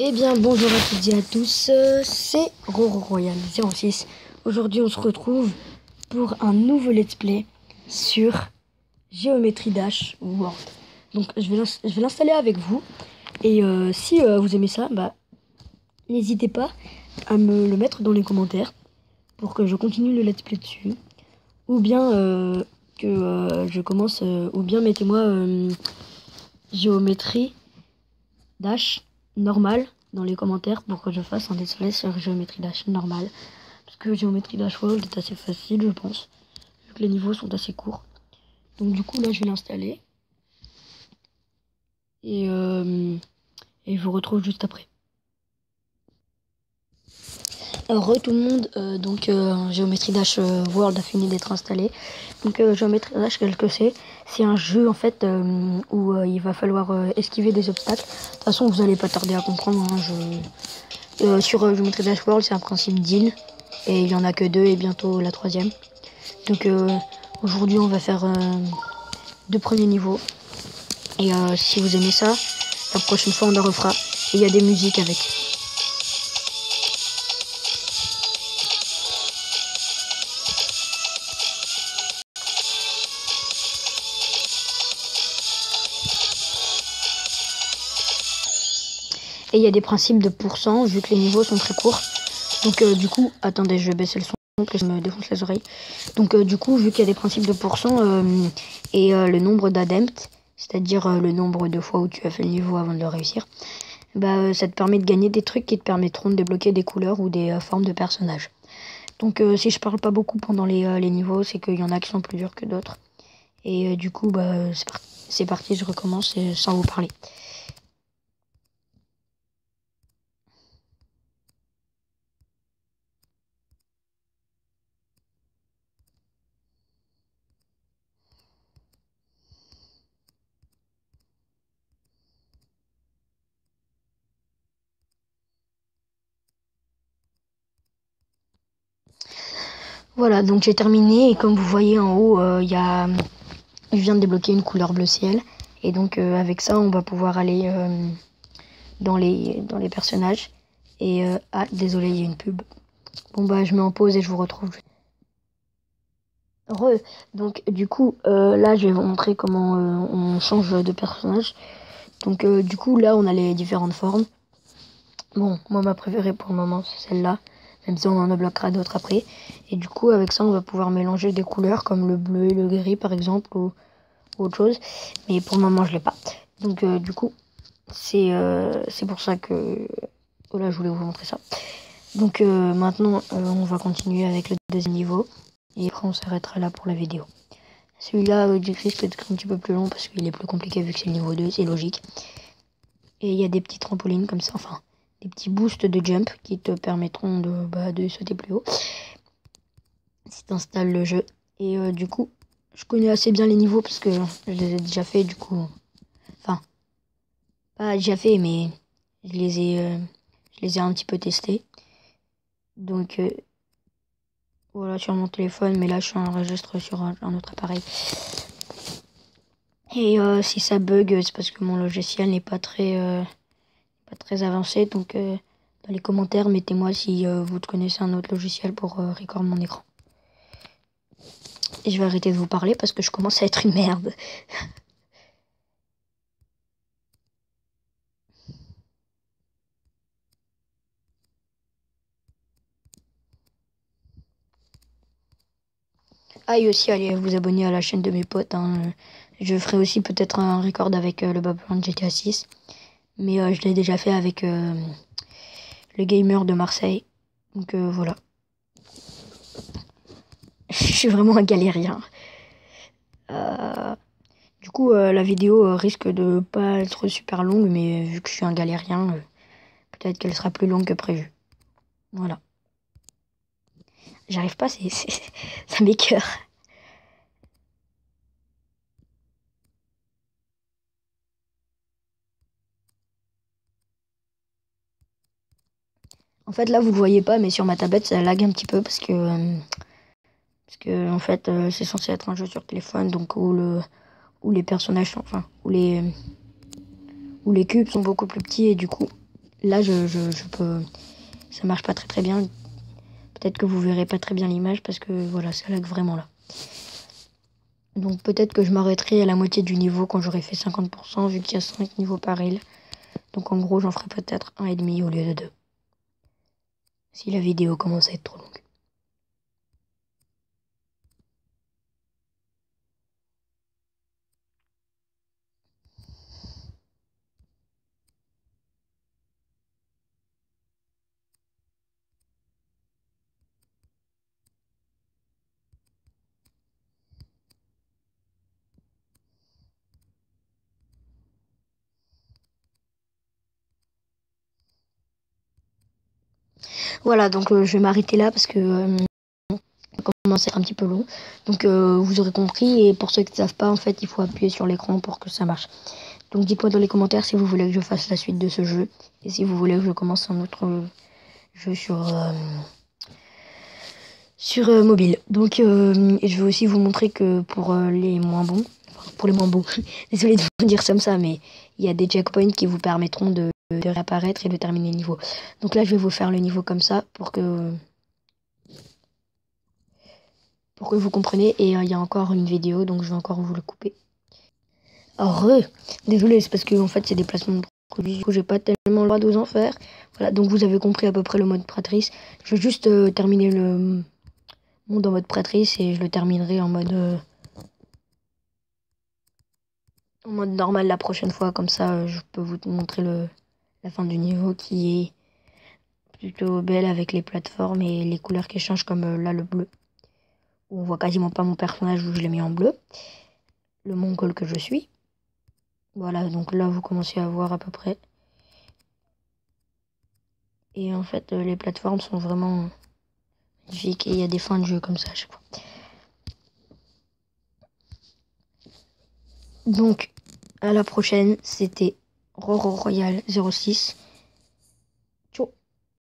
Eh bien bonjour à toutes et à tous, c'est Roro Royal 06. Aujourd'hui on se retrouve pour un nouveau let's play sur Geometry Dash World. Donc je vais l'installer avec vous et si vous aimez ça, n'hésitez pas à me le mettre dans les commentaires pour que je continue le let's play dessus. Ou bien que je commence, ou bien mettez-moi Géométrie Dash normal dans les commentaires pour que je fasse un let's play sur Géométrie Dash normal. Parce que Géométrie Dash World est assez facile, je pense. Vu que les niveaux sont assez courts. Donc du coup, là, je vais l'installer. Et je vous retrouve juste après. Alors, tout le monde, Géométrie Dash World a fini d'être installé. Donc, Géométrie Dash, qu'est-ce que c'est? C'est un jeu, en fait, où il va falloir esquiver des obstacles. De toute façon, vous n'allez pas tarder à comprendre. Sur Géométrie Dash World, c'est un principe d'île. Et il n'y en a que 2 et bientôt la 3e. Donc, aujourd'hui, on va faire 2 premiers niveaux. Et si vous aimez ça, la prochaine fois, on en refera. Et il y a des musiques avec. Et il y a des principes de pourcent, vu que les niveaux sont très courts. Donc du coup, attendez, je vais baisser le son, que je me défonce les oreilles. Donc du coup, vu qu'il y a des principes de pourcent et le nombre d'adeptes, c'est-à-dire le nombre de fois où tu as fait le niveau avant de le réussir, ça te permet de gagner des trucs qui te permettront de débloquer des couleurs ou des formes de personnages. Donc si je parle pas beaucoup pendant les niveaux, c'est qu'il y en a qui sont plus durs que d'autres. Et du coup, c'est parti, je recommence sans vous parler. Voilà, donc j'ai terminé et comme vous voyez en haut, je viens de débloquer une couleur bleu ciel. Et donc avec ça, on va pouvoir aller dans les personnages. Et ah, désolé, il y a une pub. Bon je mets en pause et je vous retrouve. Donc du coup, là je vais vous montrer comment on change de personnage. Donc du coup, là on a les différentes formes. Bon, moi ma préférée pour le moment c'est celle-là. Même si on en débloquera d'autres après. Et du coup, avec ça, on va pouvoir mélanger des couleurs comme le bleu et le gris, par exemple, ou autre chose. Mais pour le moment, je l'ai pas. Donc, du coup, c'est pour ça que... Voilà, je voulais vous montrer ça. Donc, maintenant, on va continuer avec le deuxième niveau. Et après, on s'arrêtera là pour la vidéo. Celui-là, du risque d'être un petit peu plus long parce qu'il est plus compliqué vu que c'est le niveau 2, c'est logique. Et il y a des petits trampolines comme ça, enfin... des petits boosts de jump qui te permettront de sauter plus haut si tu installes le jeu. Et du coup, je connais assez bien les niveaux parce que je les ai déjà fait du coup. Enfin, pas déjà fait, mais je les ai un petit peu testés. Donc voilà, sur mon téléphone, mais là je suis enregistre sur un autre appareil. Et si ça bug, c'est parce que mon logiciel n'est pas très avancé. Donc dans les commentaires, mettez-moi si vous connaissez un autre logiciel pour record mon écran. Et je vais arrêter de vous parler parce que je commence à être une merde. Ah, et aussi, allez vous abonner à la chaîne de mes potes. Hein. Je ferai aussi peut-être un record avec le Babaland GTA 6. Mais je l'ai déjà fait avec le gamer de Marseille. Donc voilà. Je suis vraiment un galérien. Du coup, la vidéo risque de pas être super longue, mais vu que je suis un galérien, peut-être qu'elle sera plus longue que prévu. Voilà. J'arrive pas, ça m'écoeure. En fait, là, vous le voyez pas, mais sur ma tablette, ça lag un petit peu parce que en fait, c'est censé être un jeu sur téléphone, donc où les personnages sont, enfin, où les cubes sont beaucoup plus petits et du coup, là, je peux... Ça marche pas très bien. Peut-être que vous verrez pas très bien l'image parce que voilà, ça lag vraiment là. Donc peut-être que je m'arrêterai à la moitié du niveau quand j'aurai fait 50% vu qu'il y a 5 niveaux par île. Donc en gros, j'en ferai peut-être 1,5 au lieu de 2. Si la vidéo commence à être trop longue. Voilà, donc je vais m'arrêter là parce que ça commence à être un petit peu long. Donc vous aurez compris, et pour ceux qui ne savent pas, en fait, il faut appuyer sur l'écran pour que ça marche. Donc dites-moi dans les commentaires si vous voulez que je fasse la suite de ce jeu, et si vous voulez que je commence un autre jeu sur mobile. Donc et je vais aussi vous montrer que pour les moins bons, pour les moins bons, désolé de vous dire comme ça, mais il y a des checkpoints qui vous permettront de réapparaître et de terminer le niveau. Donc là, je vais vous faire le niveau comme ça pour que vous compreniez. Et il y a encore une vidéo, donc je vais encore vous le couper. Alors, désolé, c'est parce que en fait, c'est des placements de produits. Du coup, j'ai pas tellement le droit de vous en faire. Voilà, donc vous avez compris à peu près le mode pratrice. Je vais juste terminer le monde en mode pratrice et je le terminerai en mode normal la prochaine fois. Comme ça, je peux vous montrer la fin du niveau qui est plutôt belle avec les plateformes et les couleurs qui changent comme là le bleu. On voit quasiment pas mon personnage où je l'ai mis en bleu. Le mongol que je suis. Voilà, donc là vous commencez à voir à peu près. Et en fait, les plateformes sont vraiment magnifiques et il y a des fins de jeu comme ça à chaque fois. Donc, à la prochaine, c'était Roro Royal 06.